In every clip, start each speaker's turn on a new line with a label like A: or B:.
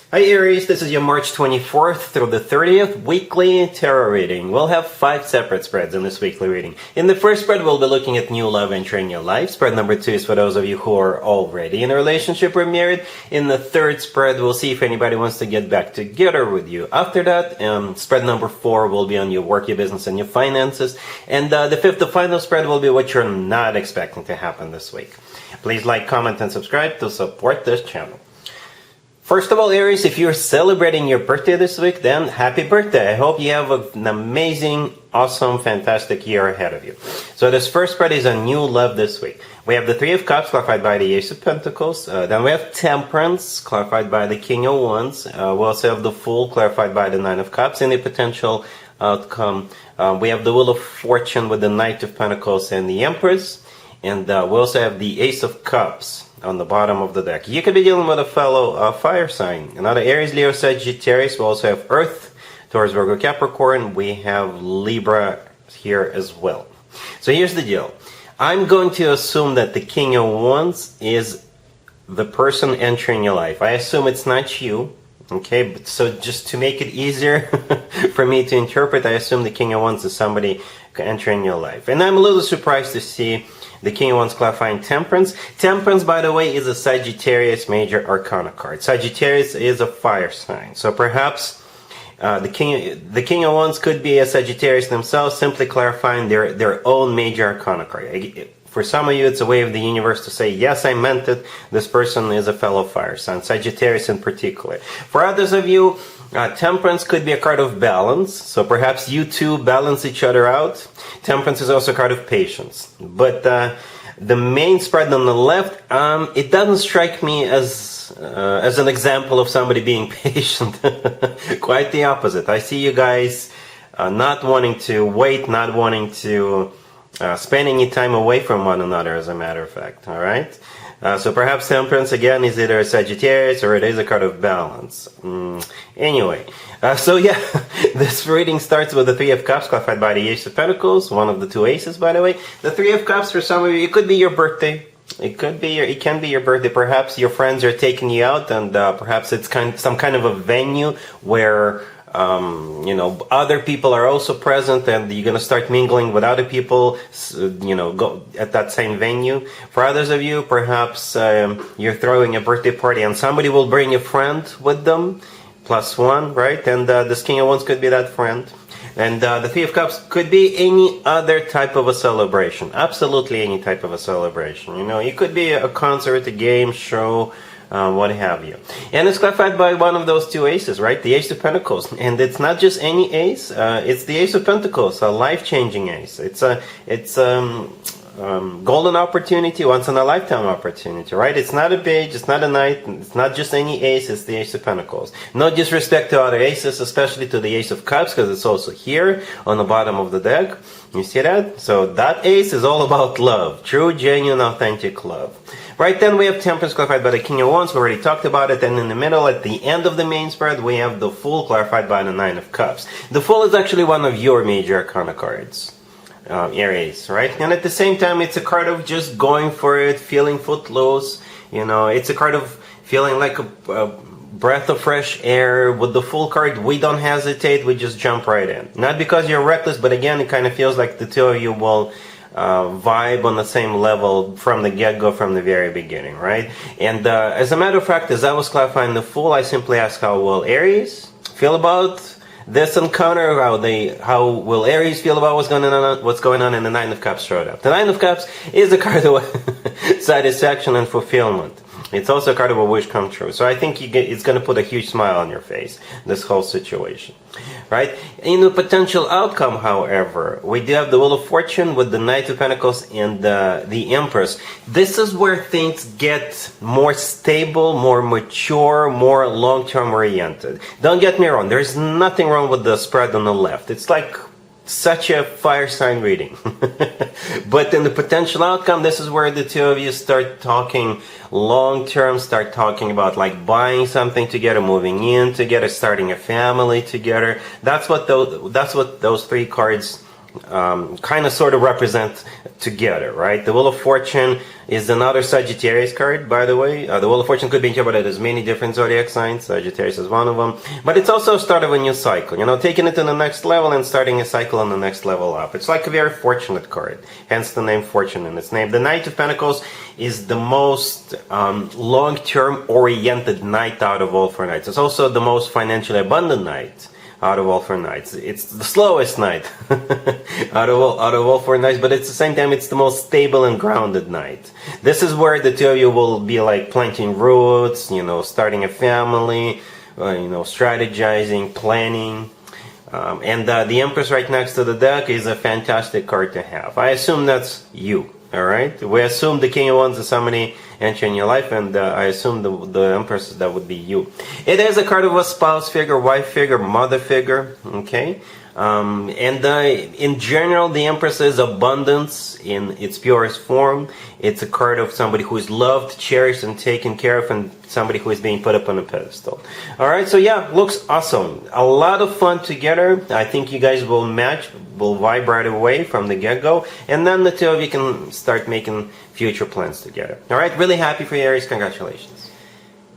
A: Hi Aries, this is your March 24th through the 30th weekly tarot reading. We'll have 5 separate spreads in this weekly reading. In the first spread, we'll be looking at new love entering your life. Spread number 2 is for those of you who are already in a relationship or married. In the third spread, we'll see if anybody wants to get back together with you. After that, spread number 4 will be on your work, your business, and your finances. And the fifth, the final spread, will be what you're not expecting to happen this week. Please like, comment, and subscribe to support this channel. First of all, Aries, if you're celebrating your birthday this week, then happy birthday. I hope you have an amazing, awesome, fantastic year ahead of you. So this first spread is on new love this week. We have the Three of Cups, clarified by the Ace of Pentacles. Then we have Temperance, clarified by the King of Wands. We also have the Fool, clarified by the Nine of Cups. In the potential outcome, we have the Wheel of Fortune with the Knight of Pentacles and the Empress. And we also have the Ace of Cups on the bottom of the deck. You could be dealing with a fellow fire sign. Another Aries, Leo, Sagittarius. We also have Earth, Taurus, Virgo, Capricorn. We have Libra here as well. So here's the deal. I'm going to assume that the King of Wands is the person entering your life. I assume it's not you. Okay, but so just to make it easier for me to interpret, I assume the King of Wands is somebody entering your life. And I'm a little surprised to see the King of Wands clarifying Temperance. Temperance, by the way, is a Sagittarius major arcana card. Sagittarius is a fire sign. So perhaps the King of Wands could be a Sagittarius themselves, simply clarifying their own major arcana card. For some of you, it's a way of the universe to say, yes, I meant it. This person is a fellow fire sign, Sagittarius in particular. For others of you, Temperance could be a card of balance. So perhaps you two balance each other out. Temperance is also a card of patience. But the main spread on the left, it doesn't strike me as an example of somebody being patient. Quite the opposite. I see you guys not wanting to wait, not wanting to spend any time away from one another, as a matter of fact. All right? So perhaps Temperance, again, is either a Sagittarius or it is a card of balance. Anyway, so yeah, this reading starts with the Three of Cups, clarified by the Ace of Pentacles, one of the two aces, by the way. The Three of Cups, for some of you, it could be your birthday. It can be your birthday. Perhaps your friends are taking you out, and perhaps it's some kind of a venue where other people are also present, and you're going to start mingling with other people, go at that same venue. For others of you, perhaps you're throwing a birthday party and somebody will bring a friend with them, +1, right? And this King of Wands could be that friend. And the Three of Cups could be any other type of a celebration. Absolutely any type of a celebration. It could be a concert, a game, show, what have you. And it's clarified by one of those two aces, right? The Ace of Pentacles. And it's not just any ace, it's the Ace of Pentacles, a life-changing ace. It's golden opportunity, once in a lifetime opportunity, right? It's not a page, it's not a knight, it's not just any ace, it's the Ace of Pentacles. No disrespect to other aces, especially to the Ace of Cups, because it's also here on the bottom of the deck. You see that? So that ace is all about love. True, genuine, authentic love. Right, then we have Temperance, clarified by the King of Wands. We already talked about it. And in the middle, at the end of the main spread, we have the Fool, clarified by the Nine of Cups. The Fool is actually one of your major arcana cards, Aries, right? And at the same time, it's a card of just going for it, feeling footloose. It's a card of feeling like a breath of fresh air. With the Fool card, we don't hesitate, we just jump right in. Not because you're reckless, but again, it kind of feels like the two of you will vibe on the same level from the get-go, from the very beginning, right? And as a matter of fact, as I was clarifying the Fool, I simply asked how will Aries feel about this encounter, how will Aries feel about what's going on, and the Nine of Cups showed up. The Nine of Cups is a card of satisfaction and fulfillment. It's also a card of a wish come true. So I think it's going to put a huge smile on your face, this whole situation. Right? In the potential outcome, however, we do have the Wheel of Fortune with the Knight of Pentacles and the Empress. This is where things get more stable, more mature, more long-term oriented. Don't get me wrong, there's nothing wrong with the spread on the left. It's like such a fire sign reading. But in the potential outcome, this is where the two of you start talking long-term, start talking about like buying something together, moving in together, starting a family together. That's what those three cards kind of sort of represent together, right? The Wheel of Fortune is another Sagittarius card, by the way. The Wheel of Fortune could be interpreted as many different zodiac signs. Sagittarius is one of them. But it's also a start of a new cycle, you know, taking it to the next level and starting a cycle on the next level up. It's like a very fortunate card, hence the name Fortune in its name. The Knight of Pentacles is the most long-term oriented knight out of all 4 knights. It's also the most financially abundant knight out of all 4 nights. It's the slowest night out of all 4 nights, but at the same time it's the most stable and grounded night. This is where the two of you will be like planting roots, you know, starting a family, you know, strategizing, planning. And the Empress right next to the deck is a fantastic card to have. I assume that's you. Alright, we assume the King of Wands is somebody entering your life, and I assume the Empress, that would be you. It is a card of a spouse figure, wife figure, mother figure, okay? In general, the Empress is abundance in its purest form. It's a card of somebody who is loved, cherished, and taken care of, and somebody who is being put up on a pedestal. Alright, so yeah, looks awesome. A lot of fun together. I think you guys will match, will vibe right away from the get-go, and then the two of you can start making future plans together. Alright, really happy for you, Aries. Congratulations.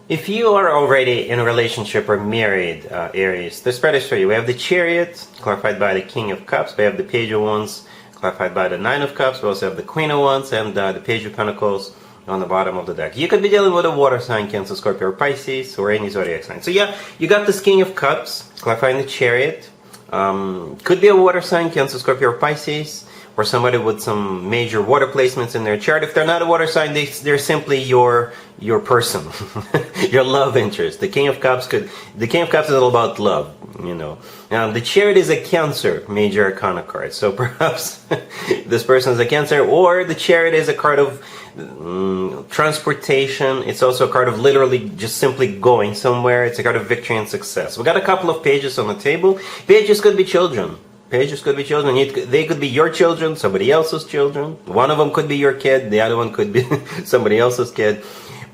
A: If you are already in a relationship or married, Aries, the spread is for you. We have the Chariot, clarified by the King of Cups. We have the Page of Wands, clarified by the Nine of Cups. We also have the Queen of Wands and the Page of Pentacles on the bottom of the deck. You could be dealing with a water sign, Cancer, Scorpio, or Pisces, or any zodiac sign. So yeah, you got this King of Cups, clarifying the Chariot. Could be a water sign, Cancer, Scorpio, or Pisces, or somebody with some major water placements in their chart. If they're not a water sign, they're simply your person, your love interest. The King of Cups is all about love, you know. Now, the Chariot is a Cancer major arcana card, so perhaps this person is a Cancer, or the Chariot is a card of transportation. It's also a card of literally just simply going somewhere. It's a card of victory and success. We got a couple of pages on the table. Pages could be children. Pages could be children. They could be your children, somebody else's children. One of them could be your kid. The other one could be somebody else's kid.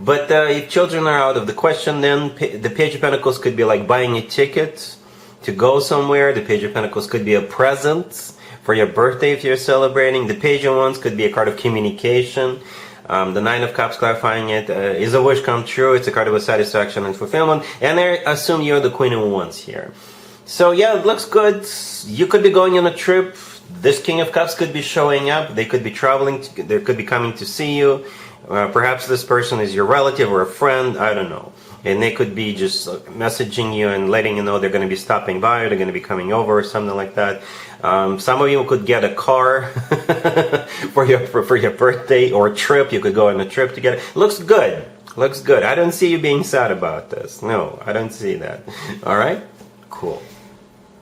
A: But if children are out of the question, then the Page of Pentacles could be like buying a ticket to go somewhere. The Page of Pentacles could be a present for your birthday if you're celebrating. The Page of Wands could be a card of communication. The Nine of Cups, clarifying it, is a wish come true. It's a card of a satisfaction and fulfillment. And I assume you're the Queen of Wands here. So yeah, it looks good. You could be going on a trip. This King of Cups could be showing up. They could be traveling. They could be coming to see you. Perhaps this person is your relative or a friend. I don't know. And they could be just messaging you and letting you know they're going to be stopping by, or they're going to be coming over, or something like that. Some of you could get a car for your birthday or trip. You could go on a trip together. Looks good. Looks good. I don't see you being sad about this. No, I don't see that. All right? Cool.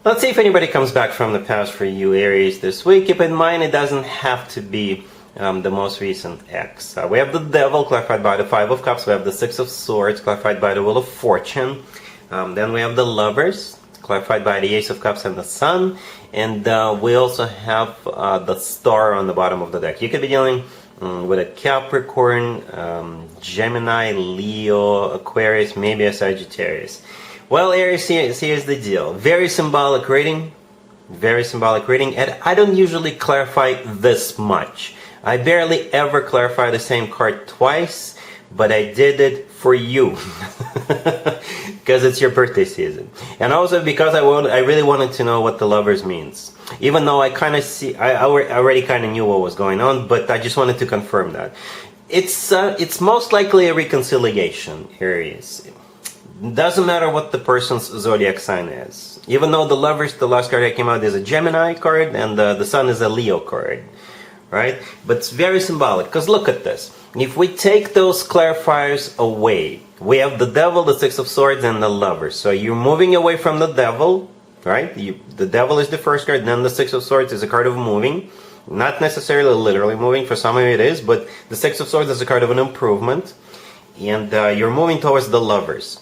A: Let's see if anybody comes back from the past for you, Aries, this week. Keep in mind, it doesn't have to be the most recent ex. We have the Devil, clarified by the Five of Cups. We have the Six of Swords, clarified by the Wheel of Fortune. Then we have the Lovers, clarified by the Ace of Cups and the Sun. And we also have the Star on the bottom of the deck. You could be dealing with a Capricorn, Gemini, Leo, Aquarius, maybe a Sagittarius. Well, Aries, here's the deal. Very symbolic reading. Very symbolic reading. And I don't usually clarify this much. I barely ever clarify the same card twice, but I did it for you. Because it's your birthday season. And also because I really wanted to know what the Lovers means. Even though I already kind of knew what was going on, but I just wanted to confirm that. It's most likely a reconciliation, Aries. Doesn't matter what the person's zodiac sign is. Even though the Lovers, the last card that came out is a Gemini card, and the Sun is a Leo card. Right? But it's very symbolic, because look at this. If we take those clarifiers away, we have the Devil, the Six of Swords, and the Lovers. So you're moving away from the Devil, right? The Devil is the first card, then the Six of Swords is a card of moving. Not necessarily literally moving, for some of you it is, but the Six of Swords is a card of an improvement. And you're moving towards the Lovers.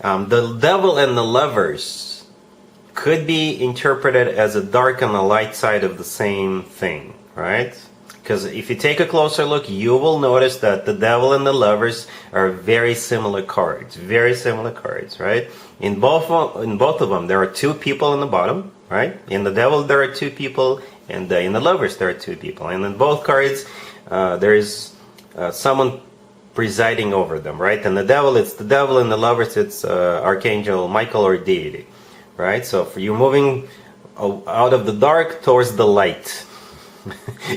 A: The Devil and the Lovers could be interpreted as a dark and a light side of the same thing, right? Because if you take a closer look, you will notice that the Devil and the Lovers are very similar cards. Very similar cards, right? In both of them, there are two people in the bottom, right? In the Devil, there are two people, And in the Lovers, there are two people. And in both cards, there is someone presiding over them, right? And the Devil, it's the Devil. In the Lovers, it's Archangel Michael or deity, right? So for you moving out of the dark towards the light,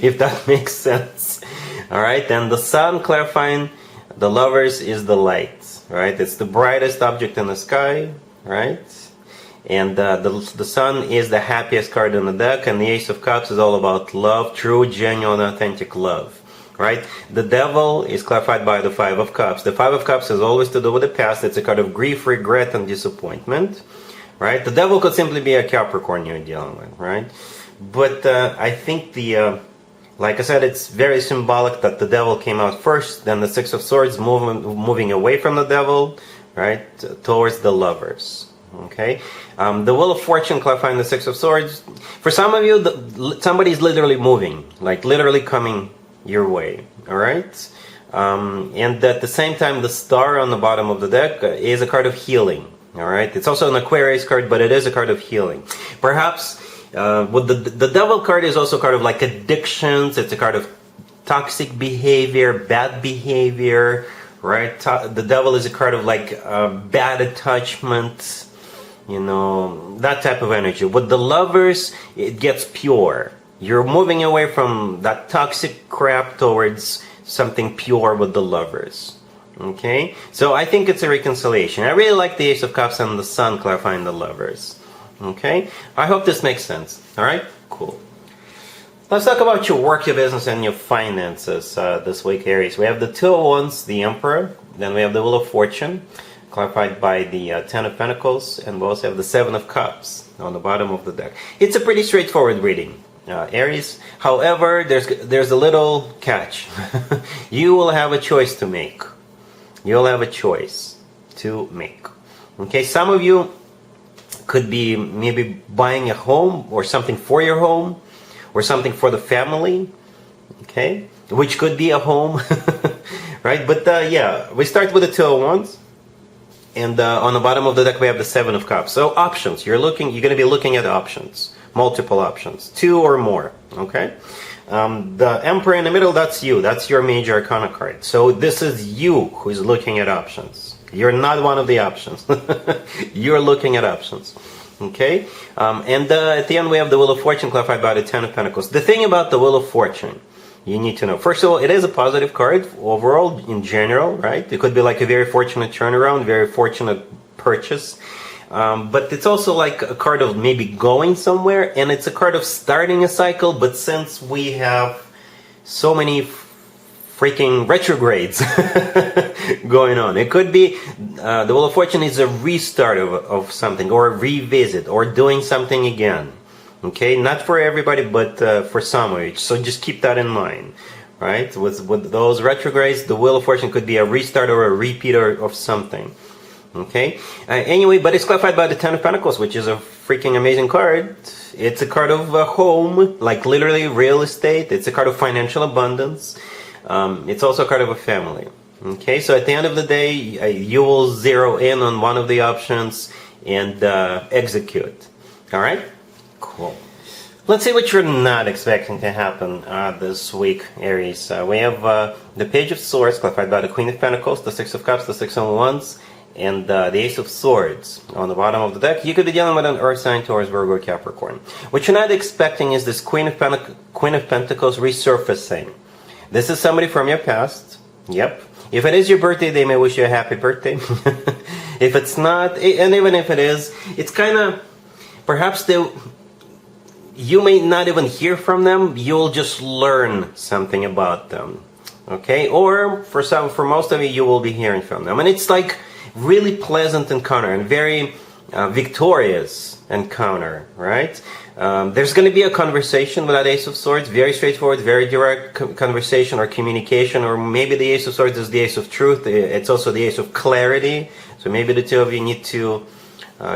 A: if that makes sense. All right, and the Sun, clarifying the Lovers, is the light, right? It's the brightest object in the sky, right? And the Sun is the happiest card in the deck, and the Ace of Cups is all about love, true, genuine, authentic love, right? The Devil is clarified by the Five of Cups. The Five of Cups is always to do with the past. It's a card of grief, regret, and disappointment, right? The Devil could simply be a Capricorn you're dealing with, right? But I think like I said, it's very symbolic that the Devil came out first, then the Six of Swords moving away from the Devil, right, towards the Lovers. Okay, the Wheel of Fortune clarifying the Six of Swords. For some of you, somebody's literally moving, like literally coming your way. All right, and at the same time, the Star on the bottom of the deck is a card of healing. All right, it's also an Aquarius card, but it is a card of healing. Perhaps. With the Devil card is also a card of like addictions. It's a card of toxic behavior, bad behavior, right? The Devil is a card of like bad attachment, you know, that type of energy. With the Lovers, it gets pure. You're moving away from that toxic crap towards something pure with the Lovers. Okay, so I think it's a reconciliation. I really like the Ace of Cups and the Sun clarifying the Lovers. Okay, I hope this makes sense. All right, cool. Let's talk about your work, your business, and your finances this week, Aries. We have the Two of Wands, the Emperor. Then we have the Wheel of Fortune, clarified by the Ten of Pentacles. And we also have the Seven of Cups on the bottom of the deck. It's a pretty straightforward reading, Aries. However, there's a little catch. You will have a choice to make. You'll have a choice to make. Okay, some of you could be maybe buying a home or something for your home or something for the family, okay, which could be a home, right? But yeah, we start with the Two of Wands, and on the bottom of the deck we have the Seven of Cups. So options, you're going to be looking at options, multiple options, two or more, okay? The Emperor in the middle, that's you, that's your major arcana card. So this is you who's looking at options. You're not one of the options. You're looking at options. Okay? And at the end we have the Wheel of Fortune clarified by the Ten of Pentacles. The thing about the Wheel of Fortune, you need to know. First of all, it is a positive card overall, in general, right? It could be like a very fortunate turnaround, very fortunate purchase. But it's also like a card of maybe going somewhere, and it's a card of starting a cycle, but since we have so many freaking retrogrades going on. It could be the Wheel of Fortune is a restart of something, or a revisit, or doing something again. Okay, not for everybody, but for some of you. So just keep that in mind, right? With those retrogrades, the Wheel of Fortune could be a restart or a repeat of something. Okay, anyway, but it's clarified by the Ten of Pentacles, which is a freaking amazing card. It's a card of home, like literally real estate. It's a card of financial abundance. It's also a card of a family. Okay, so at the end of the day, you will zero in on one of the options and execute. All right? Cool. Let's see what you're not expecting to happen this week, Aries. We have the Page of Swords, clarified by the Queen of Pentacles, the Six of Cups, the Six of Wands, and the Ace of Swords on the bottom of the deck. You could be dealing with an Earth sign, Taurus, Virgo, or Capricorn. What you're not expecting is this Queen of Pentacles resurfacing. This is somebody from your past. Yep. If it is your birthday, they may wish you a happy birthday. If it's not, and even if it is, it's kind of, perhaps you may not even hear from them. You'll just learn something about them. Okay? Or for most of you will be hearing from them. And it's like really pleasant encounter and very victorious encounter, right? There's going to be a conversation with that Ace of Swords, very straightforward, very direct conversation or communication, or maybe the Ace of Swords is the Ace of Truth. It's also the Ace of Clarity. So maybe the two of you need to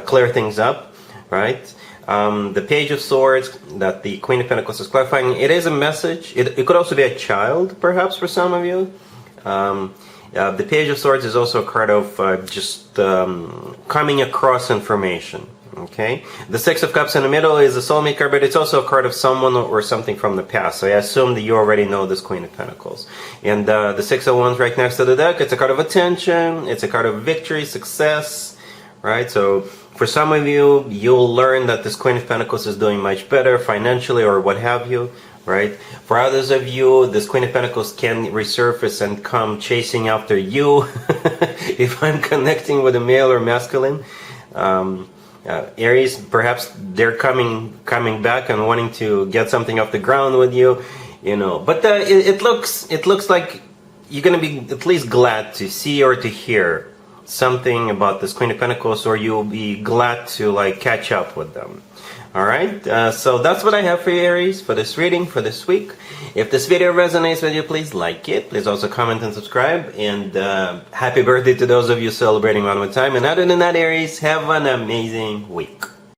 A: clear things up, right? The Page of Swords that the Queen of Pentacles is clarifying, it is a message. It could also be a child, perhaps, for some of you. The Page of Swords is also a card of just coming across information. Okay, the Six of Cups in the middle is a soulmate card, but it's also a card of someone or something from the past. So I assume that you already know this Queen of Pentacles. And the Six of Wands right next to the deck, it's a card of attention, it's a card of victory, success, right? So for some of you, you'll learn that this Queen of Pentacles is doing much better financially or what have you, right? For others of you, this Queen of Pentacles can resurface and come chasing after you. If I'm connecting with a male or masculine, Aries, perhaps they're coming back and wanting to get something off the ground with you, you know. But it looks like you're gonna be at least glad to see or to hear something about this Queen of Pentacles, or you'll be glad to like catch up with them. All right, so that's what I have for you, Aries, for this reading for this week. If this video resonates with you, please like it. Please also comment and subscribe. And happy birthday to those of you celebrating one more time. And other than that, Aries, have an amazing week.